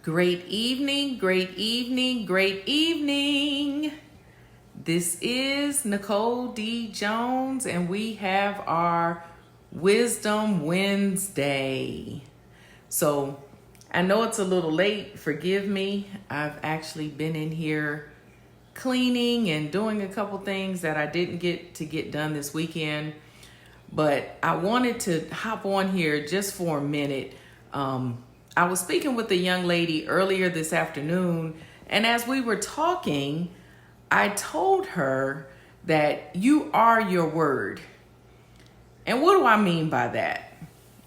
Great evening, great evening, great evening. This is Nicole D. Jones, and we have our Wisdom Wednesday. So I know it's a little late. Forgive me. I've actually been in here cleaning and doing a couple things that I didn't get done this weekend. But I wanted to hop on here just for a minute. I was speaking with a young lady earlier this afternoon, and as we were talking, I told her that you are your word. And what do I mean by that?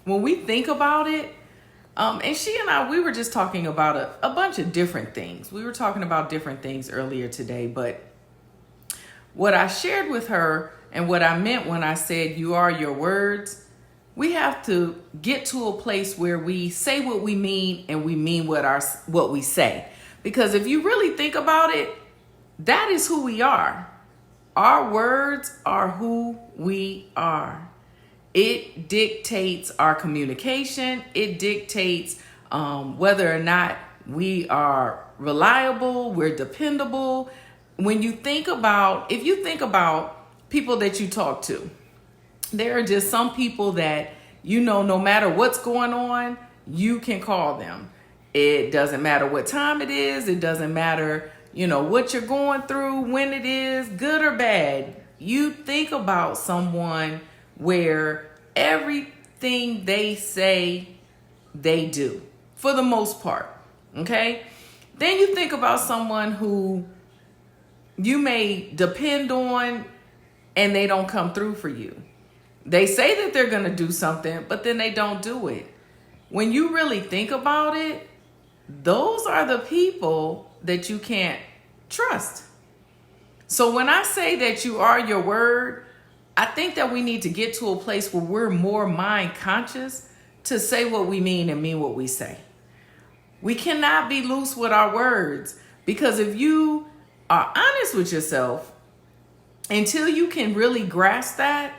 When we think about it, and she and I, we were just talking about a bunch of different things. We were talking about different things earlier today, but what I shared with her and what I meant when I said you are your words, we have to get to a place where we say what we mean and we mean what we say. Because if you really think about it, that is who we are. Our words are who we are. It dictates our communication. It dictates whether or not we are reliable, we're dependable. If you think about people that you talk to, there are just some people that, no matter what's going on, you can call them. It doesn't matter what time it is. It doesn't matter, what you're going through, when it is, good or bad. You think about someone where everything they say, they do, for the most part, okay? Then you think about someone who you may depend on and they don't come through for you. They say that they're going to do something, but then they don't do it. When you really think about it, those are the people that you can't trust. So when I say that you are your word, I think that we need to get to a place where we're more mind conscious to say what we mean and mean what we say. We cannot be loose with our words, because if you are honest with yourself, until you can really grasp that,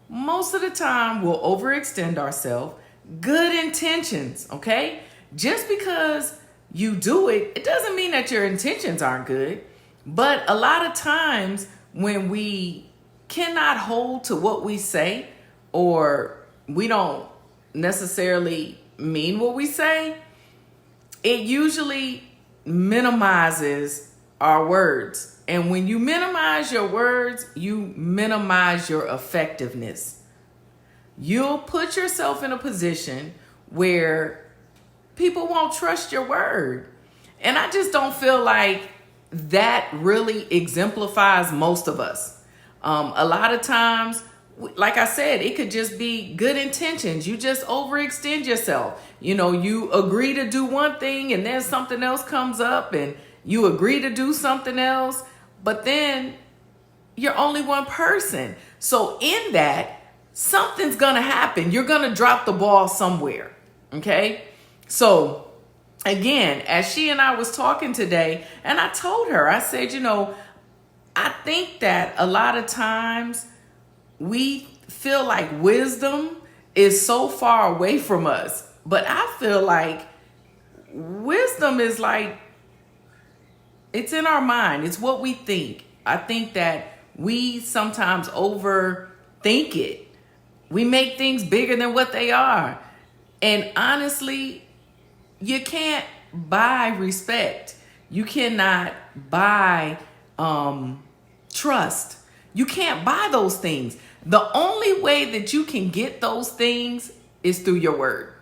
most of the time we'll overextend ourselves. Good intentions, okay? Just because you do it, it doesn't mean that your intentions aren't good. But a lot of times when we cannot hold to what we say, or we don't necessarily mean what we say, it usually minimizes our words. And when you minimize your words, you minimize your effectiveness. You'll put yourself in a position where people won't trust your word. And I just don't feel like that really exemplifies most of us. A lot of times, like I said, it could just be good intentions. You just overextend yourself. You agree to do one thing and then something else comes up and you agree to do something else. But then you're only one person. So in that, something's going to happen. You're going to drop the ball somewhere. Okay. So again, as she and I was talking today, and I told her, I said, I think that a lot of times we feel like wisdom is so far away from us. But I feel like wisdom is like, it's in our mind. It's what we think. I think that we sometimes overthink it. We make things bigger than what they are. And honestly, you can't buy respect. You cannot buy trust. You can't buy those things. The only way that you can get those things is through your word.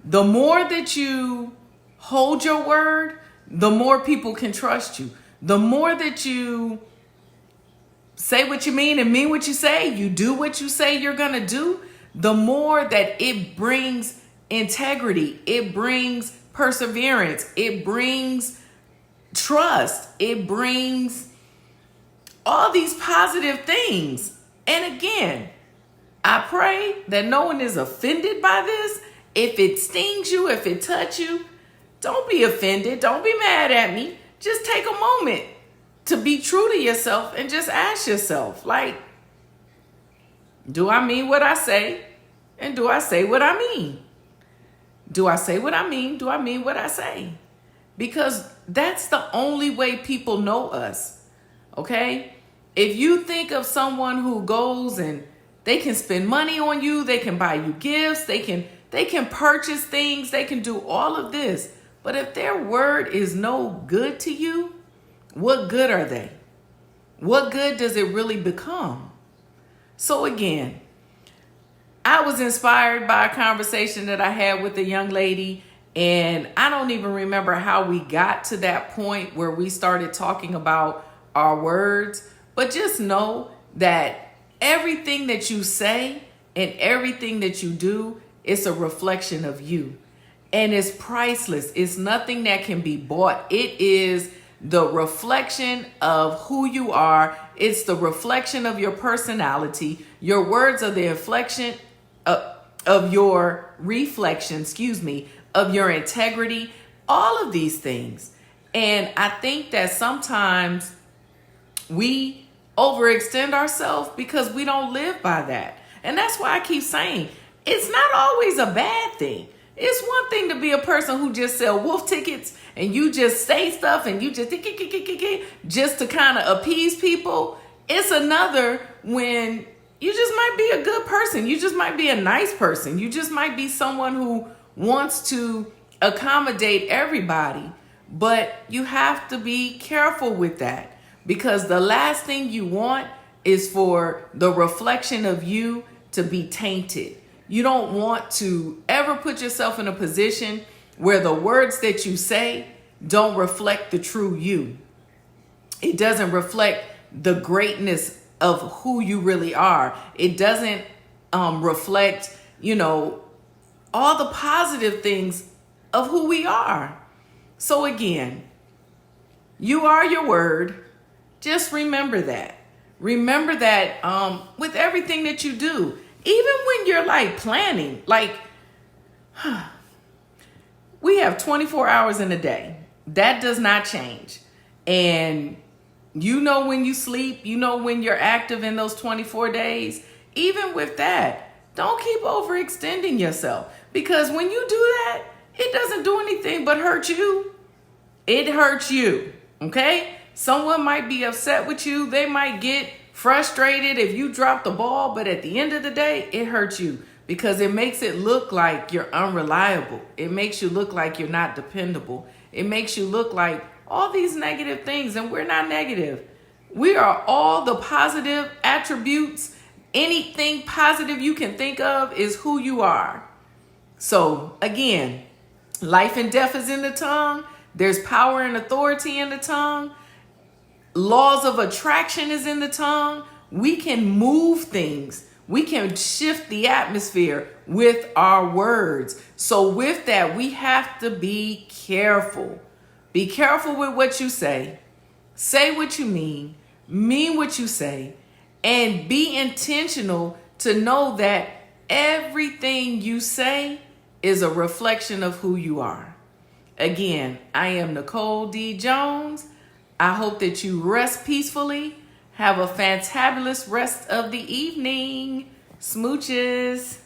The more that you hold your word, the more people can trust you. The more that you say what you mean and mean what you say, you do what you say you're going to do, the more that it brings integrity, it brings perseverance, it brings trust, it brings all these positive things. And again, I pray that no one is offended by this. If it stings you, if it touches you, don't be offended. Don't be mad at me. Just take a moment to be true to yourself and just ask yourself, do I mean what I say? And do I say what I mean? Do I say what I mean? Do I mean what I say? Because that's the only way people know us. Okay? If you think of someone who goes and they can spend money on you, they can buy you gifts, they can purchase things, they can do all of this. But if their word is no good to you, what good are they? What good does it really become? So again, I was inspired by a conversation that I had with a young lady, and I don't even remember how we got to that point where we started talking about our words, but just know that everything that you say and everything that you do is a reflection of you, and it's priceless. It's nothing that can be bought. It is the reflection of who you are. It's the reflection of your personality. Your words are the reflection of your reflection, of your integrity, all of these things. And I think that sometimes we overextend ourselves because we don't live by that. And that's why I keep saying it's not always a bad thing. It's one thing to be a person who just sell wolf tickets and you just say stuff and you just to kind of appease people. It's another when you just might be a good person. You just might be a nice person. You just might be someone who wants to accommodate everybody. But you have to be careful with that, because the last thing you want is for the reflection of you to be tainted. You don't want to ever put yourself in a position where the words that you say don't reflect the true you. It doesn't reflect the greatness of who you really are. It doesn't reflect, all the positive things of who we are. So again, you are your word. Just remember that. Remember that with everything that you do, even when you're planning, we have 24 hours in a day. That does not change. And when you sleep, when you're active in those 24 days. Even with that, don't keep overextending yourself, because when you do that, it doesn't do anything but hurt you. It hurts you, okay? Someone might be upset with you. They might get frustrated if you drop the ball, but at the end of the day, it hurts you because it makes it look like you're unreliable. It makes you look like you're not dependable. It makes you look like all these negative things, and we're not negative. We are all the positive attributes. Anything positive you can think of is who you are. So again, life and death is in the tongue. There's power and authority in the tongue. Laws of attraction is in the tongue. We can move things. We can shift the atmosphere with our words. So with that, we have to be careful. Be careful with what you say. Say what you mean what you say, and be intentional to know that everything you say is a reflection of who you are. Again, I am Nicole D. Jones. I hope that you rest peacefully. Have a fantabulous rest of the evening. Smooches.